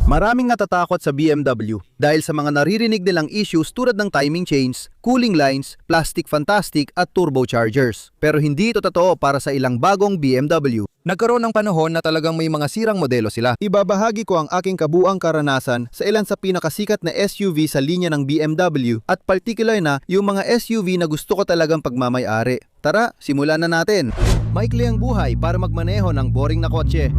Maraming natatakot sa BMW dahil sa mga naririnig nilang issues tulad ng timing chains, cooling lines, plastic fantastic at turbochargers. Pero hindi ito totoo para sa ilang bagong BMW. Nagkaroon ng panahon na talagang may mga sirang modelo sila. Ibabahagi ko ang aking kabuuang karanasan sa ilan sa pinakasikat na SUV sa linya ng BMW at particular na yung mga SUV na gusto ko talagang pagmamay-ari. Tara, simulan na natin! Maikli ang buhay para magmaneho ng boring na kotse.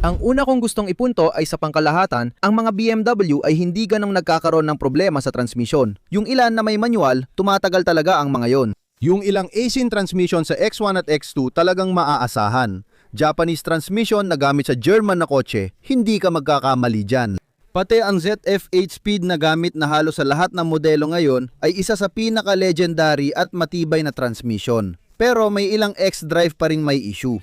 Ang una kong gustong ipunto ay sa pangkalahatan, ang mga BMW ay hindi ganong nagkakaroon ng problema sa transmisyon. Yung ilan na may manual, tumatagal talaga ang mga yon. Yung ilang Asian transmission sa X1 at X2 talagang maaasahan. Japanese transmission na gamit sa German na kotse, hindi ka magkakamali dyan. Pati ang ZF 8-speed na gamit na halos sa lahat ng modelo ngayon ay isa sa pinaka-legendary at matibay na transmission. Pero may ilang X-drive pa rin may issue.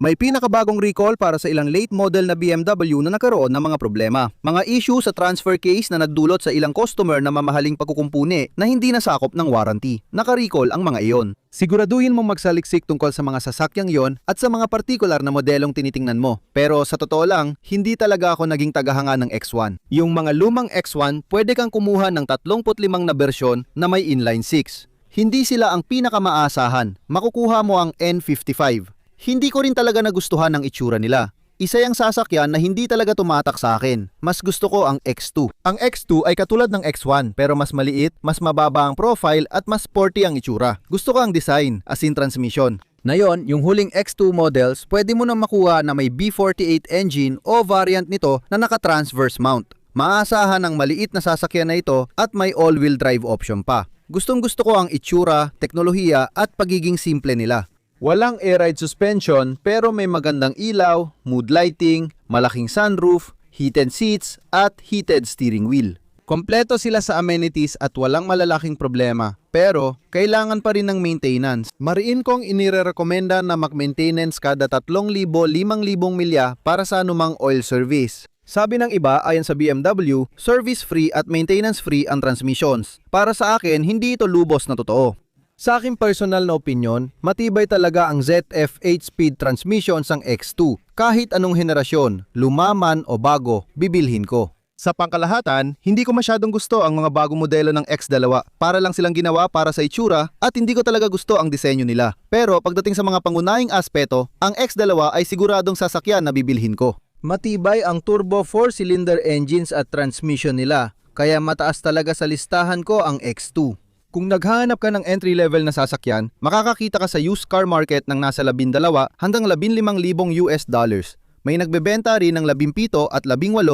May pinakabagong recall para sa ilang late model na BMW na nagkaroon ng mga problema. Mga issue sa transfer case na nagdulot sa ilang customer na mamahaling pagkukumpuni na hindi nasakop ng warranty. Naka-recall ang mga iyon. Siguraduhin mong magsaliksik tungkol sa mga sasakyang yon at sa mga partikular na modelong tinitingnan mo. Pero sa totoo lang, hindi talaga ako naging tagahanga ng X1. Yung mga lumang X1, pwede kang kumuha ng 35 na bersyon na may inline 6. Hindi sila ang pinakamaasahan. Makukuha mo ang N55. Hindi ko rin talaga nagustuhan ang itsura nila. Isa yung sasakyan na hindi talaga tumatak sa akin. Mas gusto ko ang X2. Ang X2 ay katulad ng X1 pero mas maliit, mas mababa ang profile at mas sporty ang itsura. Gusto ko ang design, as in transmission. Ngayon, yung huling X2 models, pwede mo na makuha na may B48 engine o variant nito na naka-transverse mount. Maasahan ang maliit na sasakyan na ito at may all-wheel drive option pa. Gustong gusto ko ang itsura, teknolohiya at pagiging simple nila. Walang air-ride suspension pero may magandang ilaw, mood lighting, malaking sunroof, heated seats at heated steering wheel. Kompleto sila sa amenities at walang malalaking problema. Pero kailangan pa rin ng maintenance. Mariin kong inirekomenda na mag-maintenance kada 3,000-5,000 milya para sa anumang oil service. Sabi ng iba ayon sa BMW, service free at maintenance free ang transmissions. Para sa akin, hindi ito lubos na totoo. Sa aking personal na opinion, matibay talaga ang ZF 8-speed transmissions ng X2. Kahit anong henerasyon, lumaman o bago, bibilhin ko. Sa pangkalahatan, hindi ko masyadong gusto ang mga bagong modelo ng X2. Para lang silang ginawa para sa itsura at hindi ko talaga gusto ang disenyo nila. Pero pagdating sa mga pangunahing aspeto, ang X2 ay siguradong sasakyan na bibilhin ko. Matibay ang turbo 4-cylinder engines at transmission nila, kaya mataas talaga sa listahan ko ang X2. Kung naghahanap ka ng entry-level na sasakyan, makakakita ka sa used car market ng nasa 12 hanggang 15,000 US dollars. May nagbebenta rin ng 17 at 18,000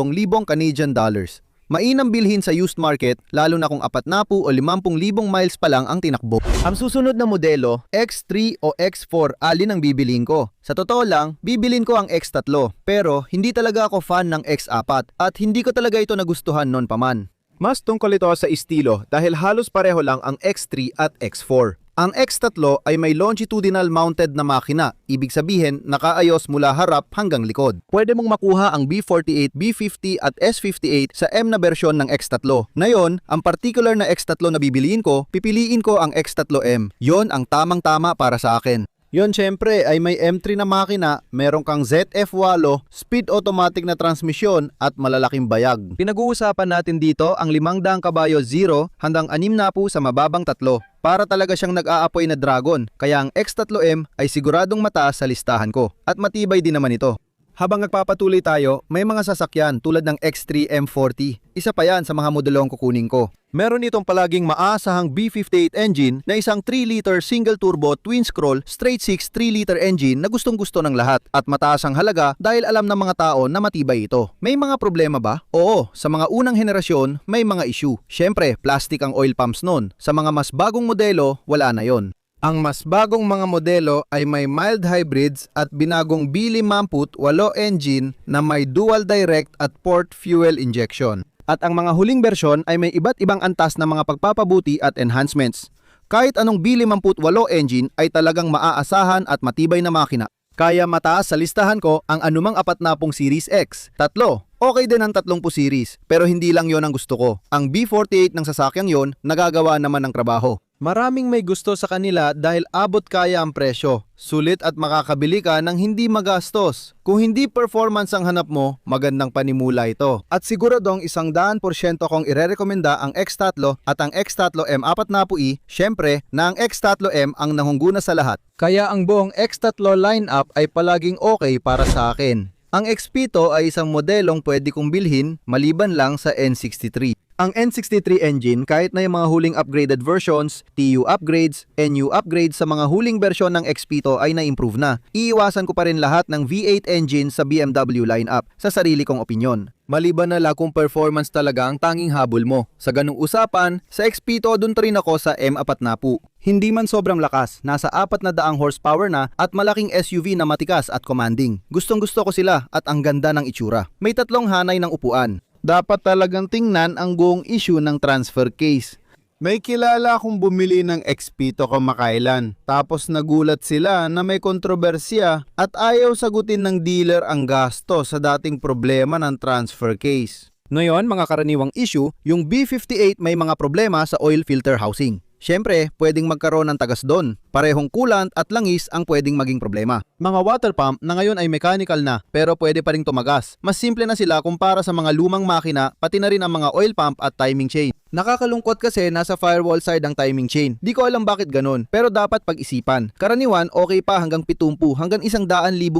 Canadian dollars. Mainam bilhin sa used market lalo na kung 40 o 50,000 miles pa lang ang tinakbo. Ang susunod na modelo, X3 o X4, alin ang bibilhin ko? Sa totoo lang, bibilhin ko ang X3 pero hindi talaga ako fan ng X4 at hindi ko talaga ito nagustuhan noon pa man. Mas tungkol ito sa estilo dahil halos pareho lang ang X3 at X4. Ang X3 ay may longitudinal mounted na makina, ibig sabihin nakaayos mula harap hanggang likod. Pwede mong makuha ang B48, B50 at S58 sa M na bersyon ng X3. Ngayon, ang particular na X3 na bibiliin ko, pipiliin ko ang X3M. Yon ang tamang-tama para sa akin. Yon syempre ay may M3 na makina, meron kang ZF8, speed automatic na transmisyon at malalaking bayag. Pinag-uusapan natin dito ang 500 kabayo 0 hanggang 6 na po sa mababang 3. Para talaga siyang nag-aapoy na dragon, kaya ang X3M ay siguradong mataas sa listahan ko at matibay din naman ito. Habang nagpapatuloy tayo, may mga sasakyan tulad ng X3 M40. Isa pa yan sa mga modelong kukunin ko. Meron itong palaging maaasahang B58 engine na isang 3-liter single-turbo twin-scroll straight-six 3-liter engine na gustong-gusto ng lahat at mataas ang halaga dahil alam ng mga tao na matibay ito. May mga problema ba? Oo, sa mga unang henerasyon may mga issue. Syempre, plastic ang oil pumps nun. Sa mga mas bagong modelo, wala na yon. Ang mas bagong mga modelo ay may mild hybrids at binagong B58 engine na may dual direct at port fuel injection. At ang mga huling bersyon ay may iba't ibang antas na mga pagpapabuti at enhancements. Kahit anong B58 engine ay talagang maaasahan at matibay na makina. Kaya mataas sa listahan ko ang anumang 40 Series X. 3. Okay din ang 30 series, pero hindi lang yon ang gusto ko. Ang B48 ng sasakyang yon nagagawa naman ng trabaho. Maraming may gusto sa kanila dahil abot kaya ang presyo. Sulit at makakabili ka ng hindi magastos. Kung hindi performance ang hanap mo, magandang panimula ito. At siguradong 100% kong irerekomenda ang X3 at ang X3 M40i, syempre na ang X3 M ang nangungguna sa lahat. Kaya ang buong X3 lineup ay palaging okay para sa akin. Ang X-Pito ay isang modelong pwede kong bilhin maliban lang sa N63. Ang N63 engine, kahit na yung mga huling upgraded versions, TU upgrades, NU upgrades sa mga huling bersyon ng X-Pito ay na-improve na. Iiwasan ko pa rin lahat ng V8 engine sa BMW lineup, sa sarili kong opinyon. Maliban na lang kung performance talaga ang tanging habol mo. Sa ganung usapan, sa X-Pito dun rin ako sa M40. Hindi man sobrang lakas, nasa 400 horsepower na at malaking SUV na matikas at commanding. Gustong gusto ko sila at ang ganda ng itsura. May 3 hanay ng upuan. Dapat talagang tingnan ang buong issue ng transfer case. May kilala akong bumili ng X-Pito kamakailan. Tapos nagulat sila na may kontrobersya at ayaw sagutin ng dealer ang gasto sa dating problema ng transfer case. Ngayon, mga karaniwang issue, yung B58 may mga problema sa oil filter housing. Siyempre, pwedeng magkaroon ng tagas doon. Parehong coolant at langis ang pwedeng maging problema. Mga water pump na ngayon ay mechanical na pero pwede pa ring tumagas. Mas simple na sila kumpara sa mga lumang makina pati na rin ang mga oil pump at timing chain. Nakakalungkot kasi nasa firewall side ang timing chain. Di ko alam bakit ganun pero dapat pag-isipan. Karaniwan okay pa hanggang 70 hanggang 100,000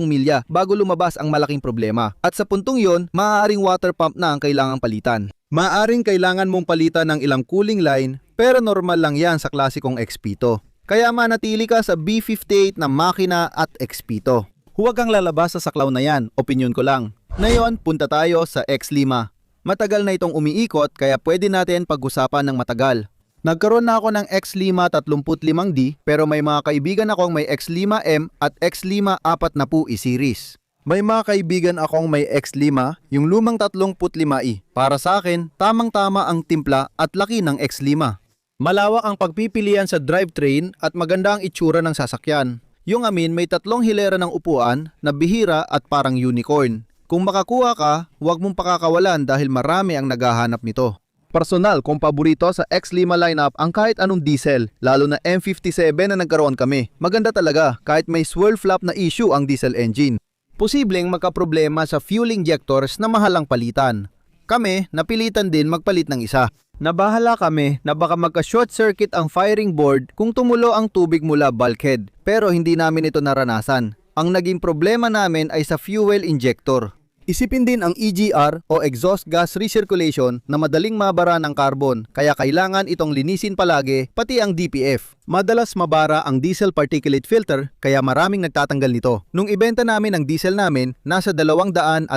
milya bago lumabas ang malaking problema. At sa puntong yon, maaaring water pump na ang kailangang palitan. Maaaring kailangan mong palitan ng ilang cooling line pero normal lang yan sa klasikong X-Pito. Kaya manatili ka sa B58 na makina at X-Pito. Huwag kang lalabas sa saklaw na yan, opinyon ko lang. Ngayon, punta tayo sa X5. Matagal na itong umiikot kaya pwede natin pag-usapan ng matagal. Nagkaroon na ako ng X5 35D pero may mga kaibigan akong may X5M at X5 40i series. May mga kaibigan akong may X5, yung lumang 35i. Para sa akin, tamang-tama ang timpla at laki ng X5. Malawak ang pagpipilian sa drivetrain at maganda ang itsura ng sasakyan. Yung amin may 3 hilera ng upuan na bihira at parang unicorn. Kung makakuha ka, huwag mong pakakawalan dahil marami ang naghahanap nito. Personal kong paborito sa X5 lineup ang kahit anong diesel, lalo na M57 na nagkaroon kami. Maganda talaga kahit may swirl flap na issue ang diesel engine. Posibleng magkaproblema sa fuel injectors na mahalang palitan. Kami, napilitan din magpalit ng isa. Nabahala kami na baka magka-short circuit ang firing board kung tumulo ang tubig mula bulkhead. Pero hindi namin ito naranasan. Ang naging problema namin ay sa fuel injector. Isipin din ang EGR o exhaust gas recirculation na madaling mabara ng carbon kaya kailangan itong linisin palagi pati ang DPF. Madalas mabara ang diesel particulate filter kaya maraming nagtatanggal nito. Nung ibenta namin ang diesel namin, nasa 240,000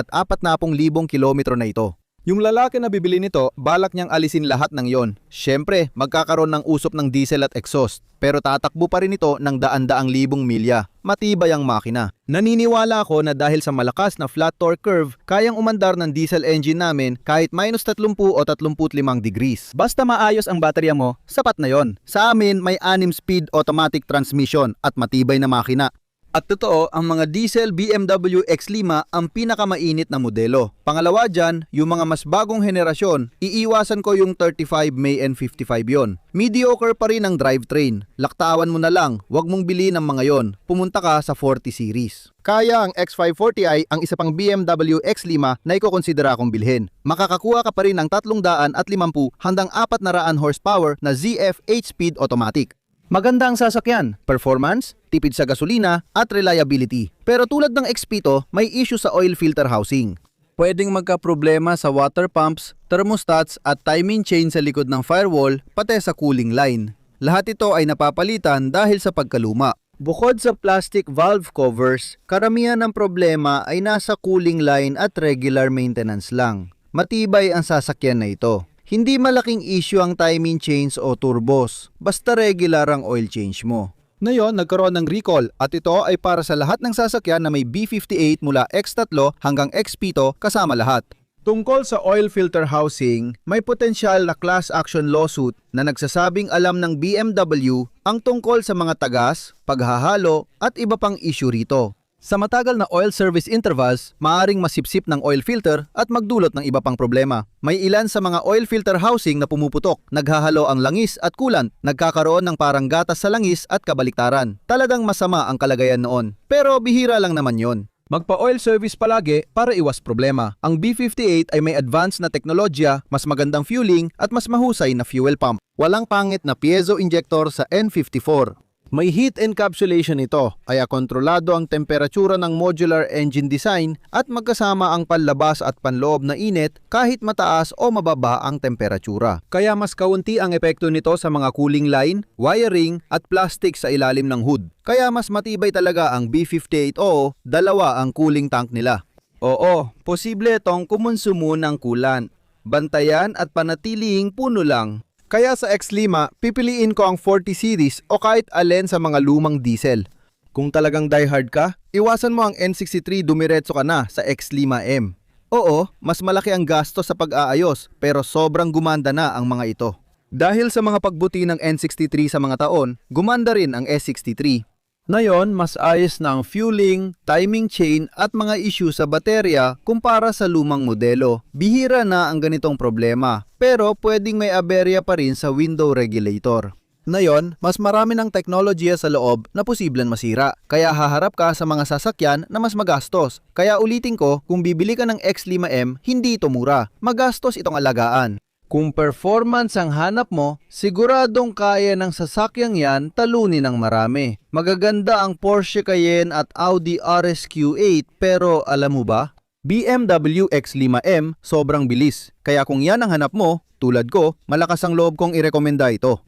kilometro na ito. Yung lalaki na bibili nito, balak niyang alisin lahat ng yon. Siyempre, magkakaroon ng usok ng diesel at exhaust. Pero tatakbo pa rin ito ng daan-daang libong milya. Matibay ang makina. Naniniwala ako na dahil sa malakas na flat torque curve, kayang umandar ng diesel engine namin kahit minus 30 o 35 degrees. Basta maayos ang baterya mo, sapat na yon. Sa amin, may 6-speed automatic transmission at matibay na makina. At totoo, ang mga diesel BMW X5 ang pinakamainit na modelo. Pangalawa dyan, yung mga mas bagong henerasyon, iiwasan ko yung 35 May N55 yon. Mediocre pa rin ang drivetrain. Laktawan mo na lang, wag mong bili ng mga yon. Pumunta ka sa 40 series. Kaya ang X540i ang isa pang BMW X5 na ikokonsidera akong bilhin. Makakakuha ka pa rin ng 350 hanggang 400 horsepower na ZF 8-speed automatic. Maganda ang sasakyan, performance, tipid sa gasolina at reliability. Pero tulad ng X-Pito, may issue sa oil filter housing. Pwedeng magka-problema sa water pumps, thermostats at timing chain sa likod ng firewall pati sa cooling line. Lahat ito ay napapalitan dahil sa pagkaluma. Bukod sa plastic valve covers, karamihan ng problema ay nasa cooling line at regular maintenance lang. Matibay ang sasakyan na ito. Hindi malaking issue ang timing chains o turbos, basta regular ang oil change mo. Ngayon, nagkaroon ng recall at ito ay para sa lahat ng sasakyan na may B58 mula X3 hanggang X-Pito kasama lahat. Tungkol sa oil filter housing, may potensyal na class action lawsuit na nagsasabing alam ng BMW ang tungkol sa mga tagas, paghahalo at iba pang issue rito. Sa matagal na oil service intervals, maaring masipsip ng oil filter at magdulot ng iba pang problema. May ilan sa mga oil filter housing na pumuputok, naghahalo ang langis at coolant, nagkakaroon ng parang gatas sa langis at kabaliktaran. Talagang masama ang kalagayan noon. Pero bihira lang naman yon. Magpa-oil service palagi para iwas problema. Ang B58 ay may advanced na teknolohiya, mas magandang fueling at mas mahusay na fuel pump. Walang pangit na piezo injector sa N54. May heat encapsulation ito, kaya kontrolado ang temperatura ng modular engine design at magkasama ang panlabas at panloob na init kahit mataas o mababa ang temperatura. Kaya mas kaunti ang epekto nito sa mga cooling line, wiring at plastic sa ilalim ng hood. Kaya mas matibay talaga ang B58 o dalawa ang cooling tank nila. Oo, posible itong kumonsumo ng coolant. Bantayan at panatiling puno lang. Kaya sa X5, pipiliin ko ang 40 series o kahit alin sa mga lumang diesel. Kung talagang diehard ka, iwasan mo ang N63, dumiretso ka na sa X5M. Oo, mas malaki ang gasto sa pag-aayos pero sobrang gumanda na ang mga ito. Dahil sa mga pagbuti ng N63 sa mga taon, gumanda rin ang S63. Ngayon, mas ayos na ang fueling, timing chain at mga issue sa baterya kumpara sa lumang modelo. Bihira na ang ganitong problema, pero pwedeng may aberya pa rin sa window regulator. Ngayon, mas marami ng teknolohiya sa loob na posibleng masira, kaya haharap ka sa mga sasakyan na mas magastos. Kaya ulitin ko, kung bibili ka ng X5M, hindi ito mura. Magastos itong alagaan. Kung performance ang hanap mo, siguradong kaya ng sasakyang yan talunin ng marami. Magaganda ang Porsche Cayenne at Audi RSQ8 pero alam mo ba? BMW X5M sobrang bilis. Kaya kung yan ang hanap mo, tulad ko, malakas ang loob kong irekomenda ito.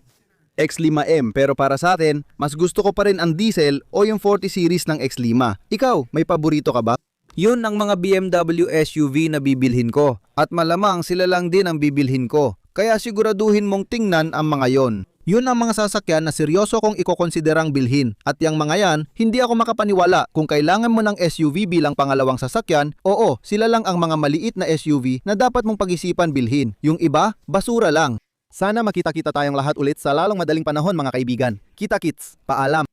X5M pero para sa atin, mas gusto ko pa rin ang diesel o yung 40 series ng X5. Ikaw, may paborito ka ba? Yun ang mga BMW SUV na bibilhin ko. At malamang sila lang din ang bibilhin ko. Kaya siguraduhin mong tingnan ang mga yon. Yun ang mga sasakyan na seryoso kong ikokonsiderang bilhin. At yung mga yan, hindi ako makapaniwala kung kailangan mo ng SUV bilang pangalawang sasakyan. Oo, sila lang ang mga maliit na SUV na dapat mong pag-isipan bilhin. Yung iba, basura lang. Sana makita-kita tayong lahat ulit sa lalong madaling panahon mga kaibigan. Kita-kits, paalam.